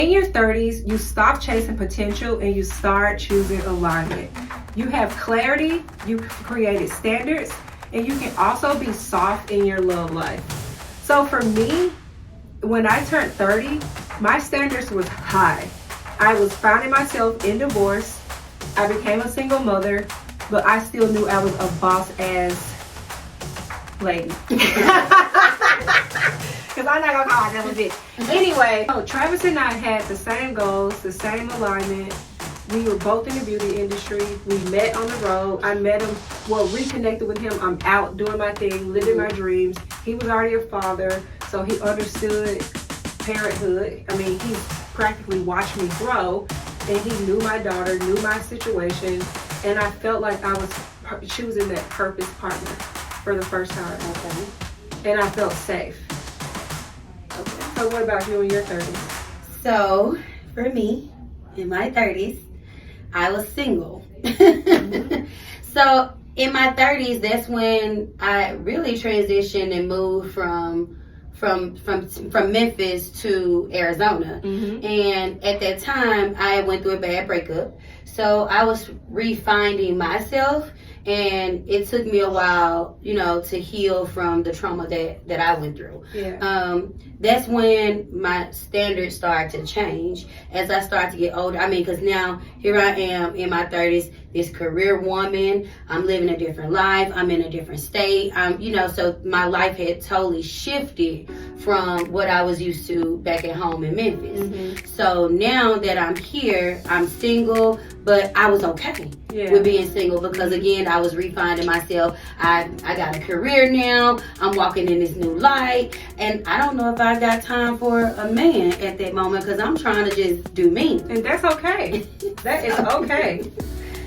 In your 30s, you stop chasing potential and you start choosing alignment. You have clarity, you created standards, and you can also be soft in your love life. So for me, when I turned 30, my standards was high. I was finding myself in divorce. I became a single mother, but I still knew I was a boss-ass lady. Because I'm not going to call myself a bitch. Anyway, so Travis and I had the same goals, the same alignment. We were both in the beauty industry. We met on the road. I met him, reconnected with him. I'm out doing my thing, living my dreams. He was already a father, so he understood parenthood. I mean, he practically watched me grow, and he knew my daughter, knew my situation, and I felt like I was choosing that purpose partner for the first time. Okay. And I felt safe. Okay. So what about you in your 30s? So for me, in my 30s, I was single. So in my 30s, that's when I really transitioned and moved from Memphis to Arizona. Mm-hmm. And at that time, I went through a bad breakup. So I was refinding myself, and it took me a while, to heal from the trauma that I went through. Yeah. That's when my standards started to change as I started to get older. I mean, because now here I am in my 30s, this career woman. I'm living a different life. I'm in a different state. So my life had totally shifted from what I was used to back at home in Memphis. Mm-hmm. So now that I'm here, I'm single, but I was okay with being single because, again, I was refining myself. I got a career now. I'm walking in this new light, and I don't know if I got time for a man at that moment because I'm trying to just do me. And that's okay. That is okay.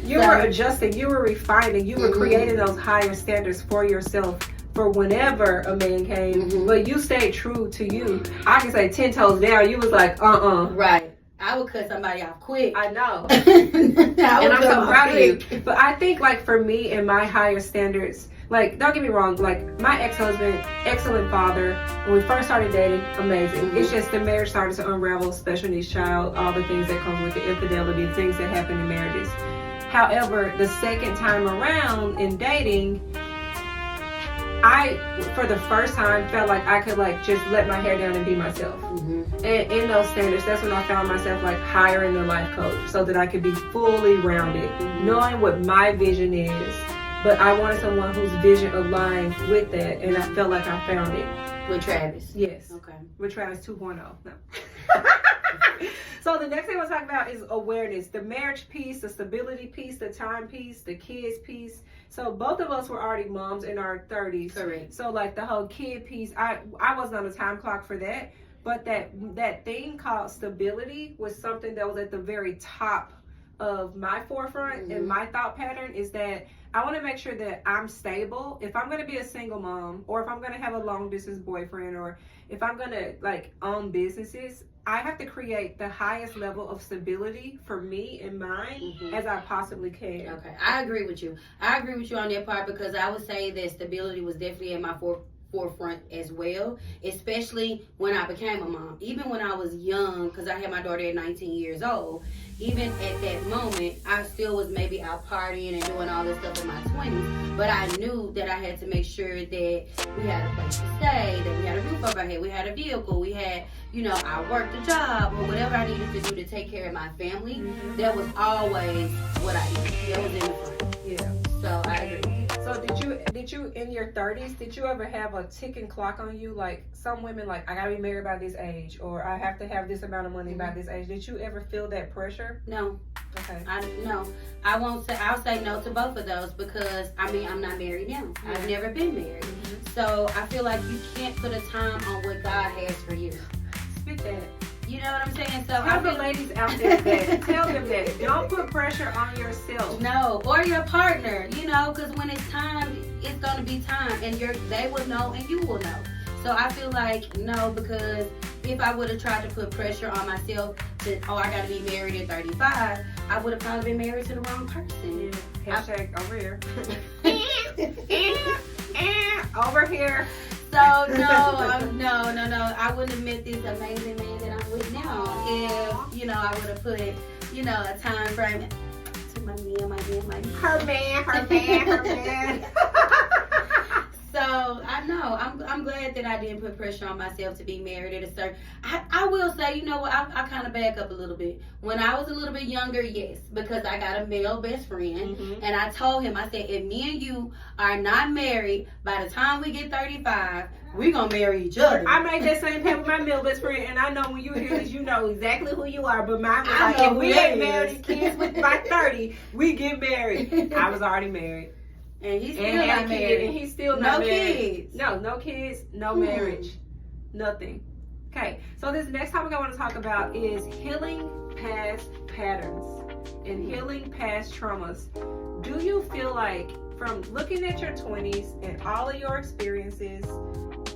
You were adjusting, you were refining, you were creating those higher standards for yourself for whenever a man came, but you stayed true to you. I can say 10 toes down, you was like, Right. I would cut somebody off quick. I know. And I'm so proud of you. But I think, for me and my higher standards, don't get me wrong, my ex-husband, excellent father, when we first started dating, amazing. Mm-hmm. It's just the marriage started to unravel, special needs child, all the things that come with the infidelity, things that happen in marriages. However, the second time around in dating, I, for the first time, felt like I could just let my hair down and be myself. Mm-hmm. And in those standards, that's when I found myself hiring a life coach so that I could be fully rounded, knowing what my vision is. But I wanted someone whose vision aligned with that, and I felt like I found it. With Travis? Yes. Okay. With Travis 2.0. No. So the next thing we'll talk about is awareness. The marriage piece, the stability piece, the time piece, the kids piece. So both of us were already moms in our 30s. Correct. So the whole kid piece, I wasn't on a time clock for that. But that thing called stability was something that was at the very top of my forefront and my thought pattern is that I want to make sure that I'm stable. If I'm going to be a single mom, or if I'm going to have a long distance boyfriend, or if I'm going to own businesses, I have to create the highest level of stability for me and mine as I possibly can. Okay, I agree with you. I agree with you on that part because I would say that stability was definitely in my forefront as well, especially when I became a mom. Even when I was young, because I had my daughter at 19 years old, even at that moment, I still was maybe out partying and doing all this stuff in my 20s, but I knew that I had to make sure that we had a place to stay, that we had a roof over our head, we had a vehicle, we had, I worked a job or whatever I needed to do to take care of my family. That was always what I did. That was in the front. Yeah. So I agree. So did you in your 30s, did you ever have a ticking clock on you? Some women I gotta be married by this age, or I have to have this amount of money by this age. Did you ever feel that pressure? No. Okay. No. I'll say no to both of those because I'm not married now. Yeah. I've never been married. So I feel like you can't put a time on what God has for you. Spit that. You know what I'm saying? So tell the ladies out there that. Tell them that. Don't put pressure on yourself. No, or your partner. Because when it's time, it's gonna be time, and they will know, and you will know. So I feel like no, because if I would have tried to put pressure on myself to, I gotta be married at 35, I would have probably been married to the wrong person. Yeah. Hashtag over here. Over here. So no, I wouldn't have met this amazing man that I'm with now if, I would have put, a time frame to my man. Her man. So I know I'm glad that I didn't put pressure on myself to be married at a certain. I will say, you know what? I kind of back up a little bit. When I was a little bit younger, yes, because I got a male best friend, and I told him, I said, if me and you are not married by the time we get 35, we're gonna marry each other. I made that same paper with my male best friend, and I know when you hear this, you know exactly who you are. But mine was like, if we ain't married, kids with by 30, we get married. I was already married. And he's still not married. And he's still not married. Kids. No kids, no marriage, nothing. Okay, so this next topic I want to talk about is healing past patterns and healing past traumas. Do you feel like from looking at your 20s and all of your experiences,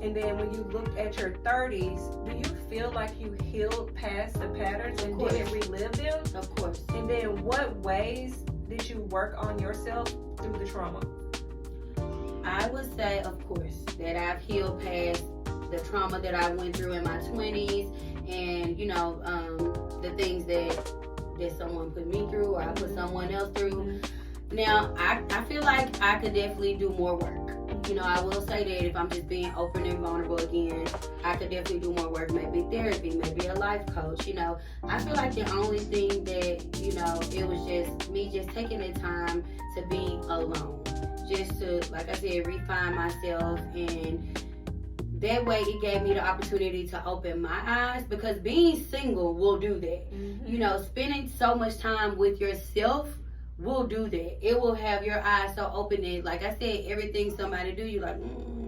and then when you looked at your 30s, do you feel like you healed past the patterns and didn't relive them? Of course. And then what ways did you work on yourself through the trauma? I would say, of course, that I've healed past the trauma that I went through in my 20s and, the things that someone put me through or I put someone else through. Now, I feel like I could definitely do more work. I will say that if I'm just being open and vulnerable again, I could definitely do more work, maybe therapy, maybe a life coach. I feel like the only thing that, it was just me just taking the time to be alone. Just to, like I said, refine myself, and that way it gave me the opportunity to open my eyes, because being single will do that. Spending so much time with yourself will do that. It will have your eyes so open that, like I said, everything somebody do, you like,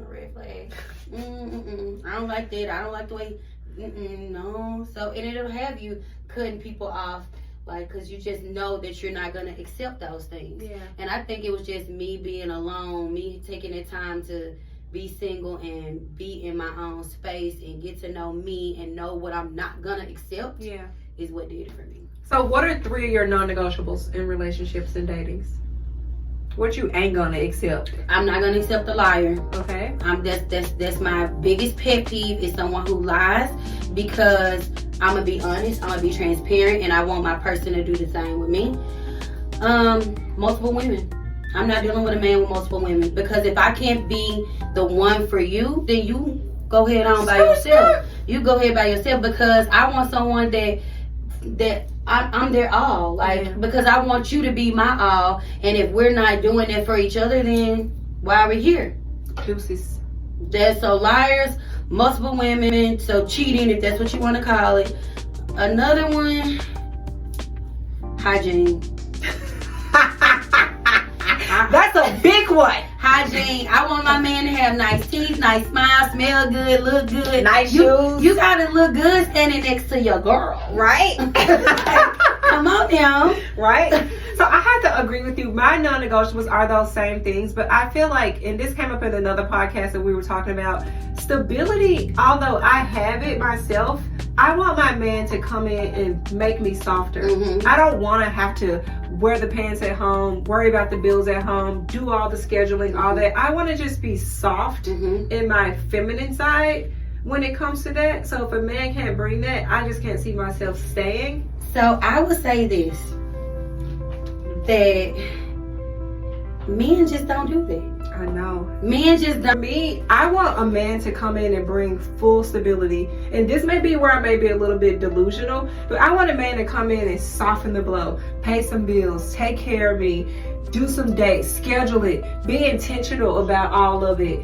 red flag. I don't like that. I don't like the way, no. So, and it'll have you cutting people off, because you just know that you're not going to accept those things. Yeah. And I think it was just me being alone, me taking the time to be single and be in my own space and get to know me and know what I'm not going to accept is what did it for me. So what are 3 of your non-negotiables in relationships and datings? What you ain't going to accept? I'm not going to accept a liar. Okay. That's my biggest pet peeve is someone who lies, because I'm going to be honest, I'm going to be transparent, and I want my person to do the same with me. Multiple women. I'm not dealing with a man with multiple women, because if I can't be the one for you, then you go ahead on by yourself. You go ahead by yourself, because I want someone that I'm their all. Because I want you to be my all, and if we're not doing it for each other, then why are we here? Deuces. So liars, multiple women, so cheating, if that's what you want to call it. Another one, hygiene. That's a big one. Hygiene. I want my man to have nice teeth, nice smile, smell good, look good. Nice shoes. You gotta look good standing next to your girl. Right? Come on now. Right? So I have to agree with you. My non-negotiables are those same things, but I feel like, and this came up in another podcast that we were talking about, stability, although I have it myself, I want my man to come in and make me softer. I don't want to have to wear the pants at home, worry about the bills at home, do all the scheduling, all that. I want to just be soft in my feminine side when it comes to that. So if a man can't bring that, I just can't see myself staying. So I would say this, that men just don't do that. I know. Men just don't. Me, I want a man to come in and bring full stability. And this may be where I may be a little bit delusional, but I want a man to come in and soften the blow, pay some bills, take care of me, do some dates, schedule it, be intentional about all of it.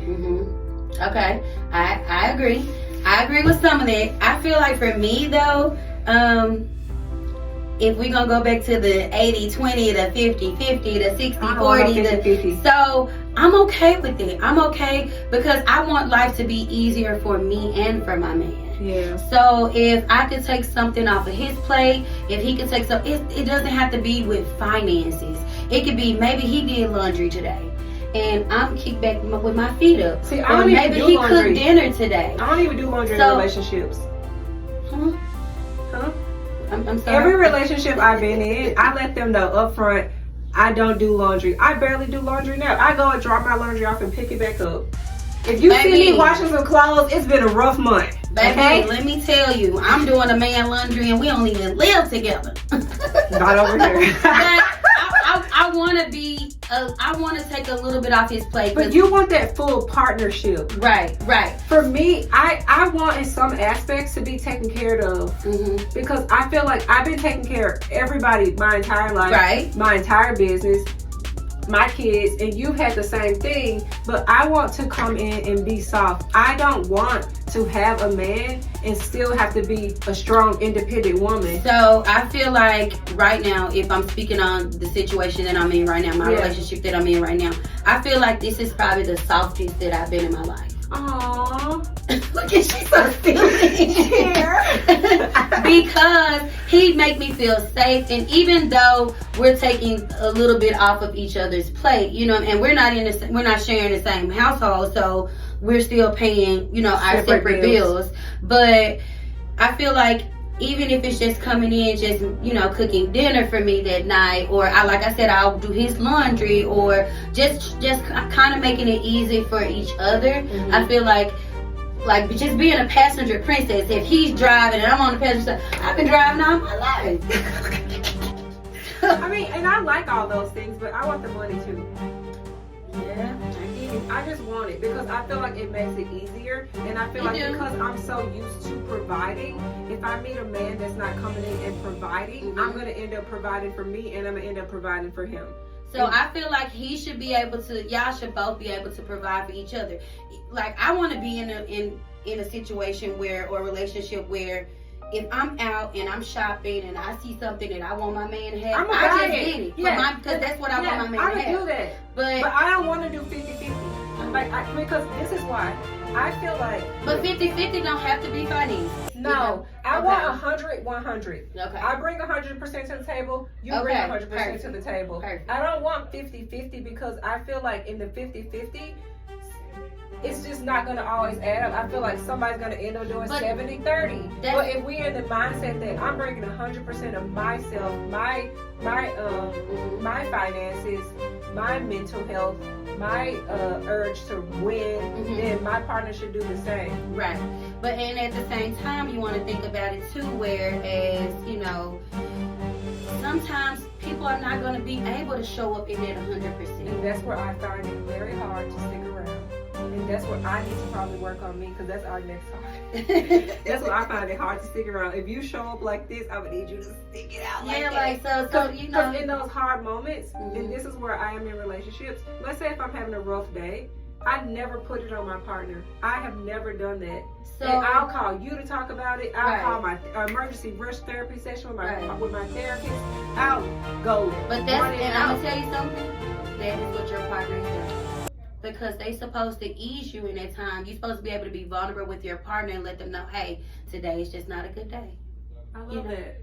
Okay, I agree. I agree with some of that. I feel like for me though, if we're gonna go back to the 80-20, the 50-50, the 60-40, so I'm okay with it. I'm okay because I want life to be easier for me and for my man. Yeah. So if I could take something off of his plate, if he could take something, it doesn't have to be with finances. It could be maybe he did laundry today, and I'm kicked back with my feet up. See, I don't even do maybe he laundry. cooked dinner today. I don't even do laundry in relationships. Huh? I'm sorry. Every relationship I've been in, I let them know up front, I don't do laundry. I barely do laundry now. I go and drop my laundry off and pick it back up. If you see me washing some clothes, it's been a rough month. Baby, Okay? let me tell you, I'm doing a man laundry and we don't even live together. Not over here. But I want to be, I want to take a little bit off his plate. But you want that full partnership. Right. For me, I want in some aspects to be taken care of. Because I feel like I've been taking care of everybody my entire life. Right. My entire business. My kids, and you've had the same thing, but I want to come in and be soft. I don't want to have a man and still have to be a strong, independent woman. So I feel like right now, if I'm speaking on the situation that I'm in right now, my relationship that I'm in right now, I feel like this is probably the softest that I've been in my life. Aww. Look at she so silly. Because he make me feel safe, and even though we're taking a little bit off of each other's plate, you know, and we're not sharing the same household, so we're still paying, you know, our separate bills. But I feel like even if it's just coming in, just, you know, cooking dinner for me that night, or like I said, I'll do his laundry, or just kind of making it easy for each other. I feel like just being a passenger princess. If he's driving and I'm on the passenger side, I've been driving all my life. I mean, and I like all those things, but I want the money too. Yeah, I just want it because I feel like it makes it easier, and I feel like because I'm so used to providing, if I meet a man that's not coming in and providing, I'm gonna end up providing for me, and I'm gonna end up providing for him. So I feel like he should be able to. Y'all should both be able to provide for each other. Like I want to be in a situation where, or a relationship where, if I'm out and I'm shopping and I see something that I want my man to have, I just get it. Because that's what I want my man to have. I would do that. But I don't want to do 50-50. Like, because this is why. I feel like... But 50-50 don't have to be funny. No. You know? I want 100-100. Okay. I bring 100% to the table. You bring 100% to the table. Perfect. I don't want 50-50 because I feel like in the 50-50... it's just not going to always add up. I feel like somebody's going to end up doing 70-30. But if we're in the mindset that I'm bringing 100% of myself, my finances, my mental health, my urge to win, then my partner should do the same. Right. But and at the same time, you want to think about it too, whereas, you know, sometimes people are not going to be able to show up in that 100%. And that's where I find it very hard to stick around. And that's what I need to probably work on me, because that's our next hard. That's what I find it hard to stick around. If you show up like this, I would need you to stick it out like that. So you know, in those hard moments, and this is where I am in relationships. Let's say if I'm having a rough day, I never put it on my partner. I have never done that. So and I'll call you to talk about it. I'll call my emergency rush therapy session with my therapist. I'll go. But that's, and I'm gonna tell you something. That is what your partner is doing. Because they supposed to ease you in that time. You're supposed to be able to be vulnerable with your partner and let them know, hey, today is just not a good day. I love that.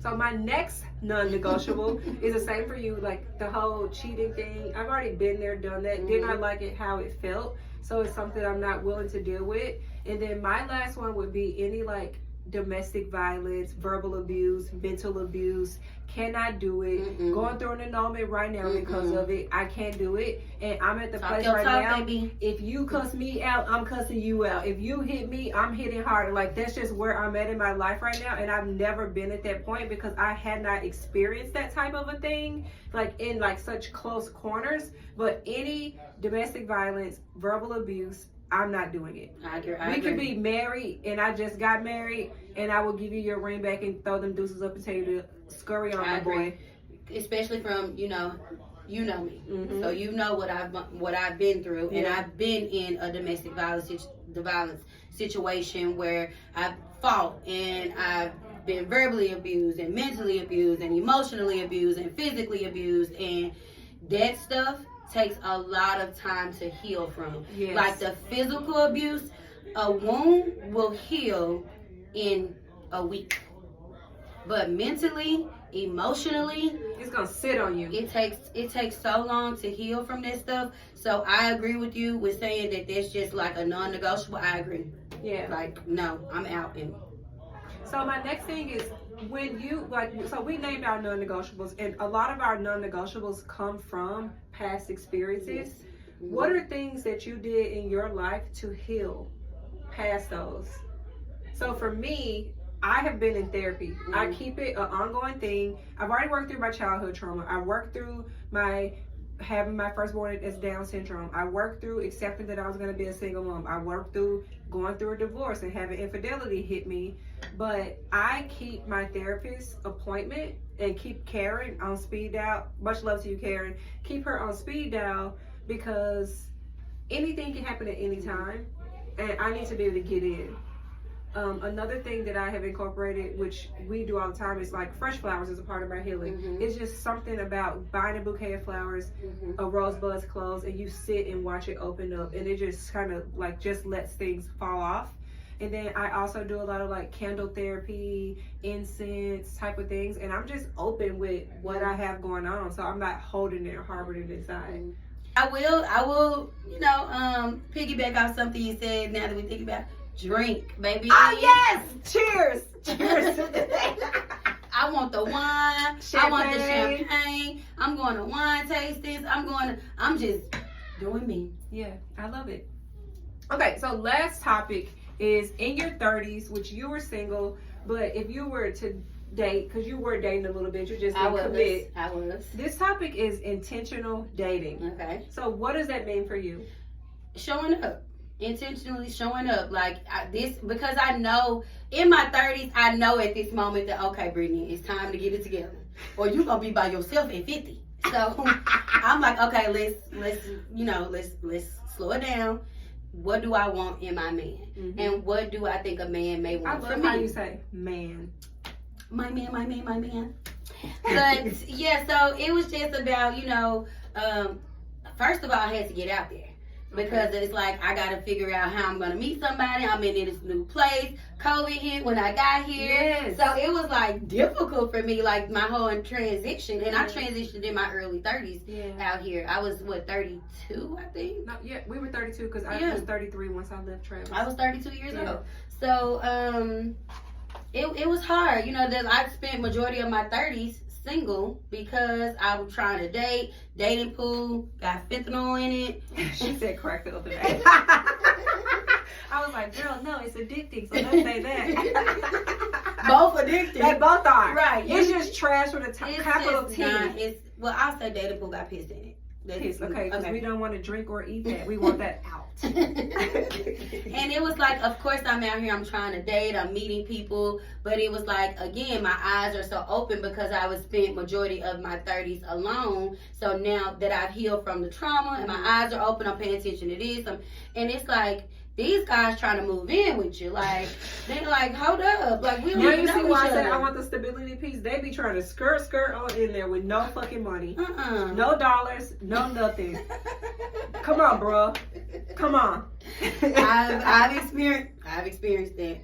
So my next non-negotiable is the same for you, like the whole cheating thing. I've already been there, done that. Did not like it how it felt. So it's something I'm not willing to deal with. And then my last one would be any like domestic violence, verbal abuse, mental abuse. Cannot do it. Going through an annulment right now because of it. I can't do it. And I'm at the place right now. Baby. If you cuss me out, I'm cussing you out. If you hit me, I'm hitting harder. Like, that's just where I'm at in my life right now. And I've never been at that point because I had not experienced that type of a thing, like in like such close corners. But any domestic violence, verbal abuse, I'm not doing it. I agree. We could be married, and I just got married, and I will give you your ring back and throw them deuces up and tell you to scurry on, my boy. Especially from, you know me, so you know what I've been through, and I've been in a domestic violence situation where I've fought and I've been verbally abused and mentally abused and emotionally abused and physically abused, and that stuff takes a lot of time to heal from. Like the physical abuse, a wound will heal in a week, but mentally, emotionally, it's gonna sit on you. It takes so long to heal from this stuff. So I agree with you with saying that that's just like a non-negotiable. I agree. Like, no, I'm out. And so my next thing is, when you so we named our non-negotiables, and a lot of our non-negotiables come from past experiences. What are things that you did in your life to heal past those. So for me, I have been in therapy. Mm-hmm. I keep it an ongoing thing. I've already worked through my childhood trauma. I worked through having my firstborn as Down syndrome. I worked through accepting that I was going to be a single mom. I worked through going through a divorce and having infidelity hit me. But I keep my therapist appointment and keep Karen on speed dial. Much love to you, Karen. Keep her on speed dial because anything can happen at any time, and I need to be able to get in. Another thing that I have incorporated, which we do all the time, is like fresh flowers is a part of my healing. Mm-hmm. It's just something about buying a bouquet of flowers, mm-hmm. a rosebud's closed, and you sit and watch it open up, and it just kind of like just lets things fall off. And then I also do a lot of like candle therapy, incense type of things, and I'm just open with what I have going on, so I'm not holding it or harboring it inside. I will, piggyback off something you said. Now that we think about drink, baby. Oh yes! Cheers! Cheers! I want the wine. Champagne. I want the champagne. I'm going to wine tastings. I'm just doing me. Yeah, I love it. Okay, so last topic is in your 30s, which you were single, but if you were to date, because you were dating a little bit, you just didn't commit. I was. This topic is intentional dating. Okay. So what does that mean for you? Showing up. Intentionally showing up because I know in my 30s, I know at this moment that, okay, Brittany, it's time to get it together, or you're gonna be by yourself at 50. So I'm like, okay, let's slow it down. What do I want in my man, mm-hmm. and what do I think a man may want from me? I love how you say man. My man. But yeah, so it was just about first of all, I had to get out there. Because it's like I gotta figure out how I'm gonna meet somebody. I'm in this new place. COVID hit when I got here, yes. So it was like difficult for me, like my whole transition. And I transitioned in my early 30s out here. I was 32, I think. No, yeah, we were 32 because I was 33 once I left Travis. I was 32 years old. So it was hard, that I spent majority of my 30s single because I was trying to dating pool, got fentanyl in it. She said crack the other day. I was like, girl, no, it's addicting, so don't say that. Both addicted. They both are. Right. It's just trash with a capital T. I'll say dating pool got piss in it. Piss, okay, because we don't want to drink or eat that. We want that out. And it was like, of course I'm out here, I'm trying to date, I'm meeting people, but it was like, again, my eyes are so open because I was spent majority of my 30s alone. So now that I've healed from the trauma and my eyes are open, I'm paying attention to this, and it's like, these guys trying to move in with you, like they're like, hold up, like we don't even know why each other. I want the stability piece. They be trying to skirt on in there with no fucking money, no dollars, no nothing. Come on, bro, come on. I've experienced that.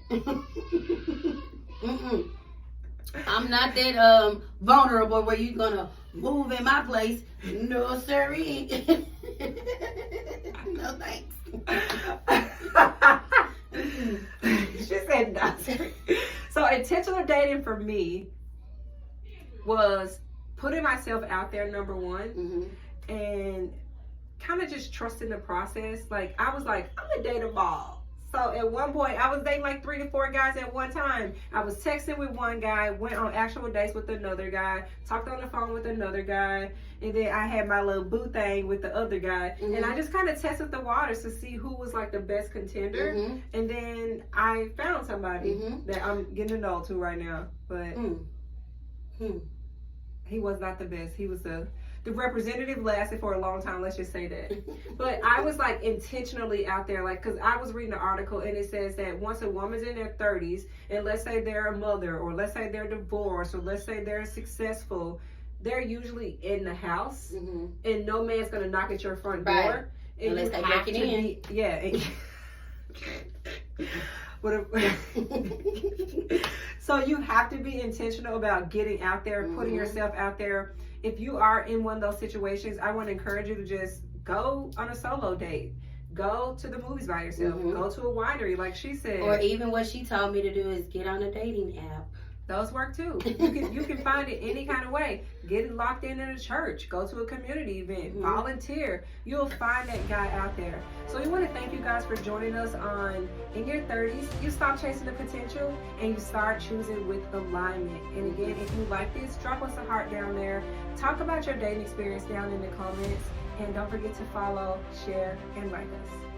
I'm not that vulnerable where you're gonna move in my place. No sirree. No thanks. She said no. So intentional dating for me was putting myself out there, number one, mm-hmm. and kind of just trusting the process. Like I was like, I'm gonna date them all. So at one point, I was dating like 3 to 4 guys at one time. I was texting with one guy, went on actual dates with another guy, talked on the phone with another guy, and then I had my little boo thing with the other guy. Mm-hmm. And I just kind of tested the waters to see who was like the best contender. Mm-hmm. And then I found somebody that I'm getting to know to right now. But he was not the best. He was the representative lasted for a long time, let's just say that. But I was like intentionally out there, like, because I was reading an article and it says that once a woman's in their 30s, and let's say they're a mother, or let's say they're divorced, or let's say they're successful, they're usually in the house, and no man's going to knock at your front door. And unless they break it in. So you have to be intentional about getting out there, putting yourself out there. If you are in one of those situations, I want to encourage you to just go on a solo date. Go to the movies by yourself. Go to a winery, like she said. Or even what she told me to do is get on a dating app. Those work too. You can find it any kind of way. Get locked in a church, go to a community event, volunteer. You'll find that guy out there. So we want to thank you guys for joining us on In Your 30s. You stop chasing the potential and you start choosing with alignment. And again, if you like this, drop us a heart down there. Talk about your dating experience down in the comments. And don't forget to follow, share, and like us.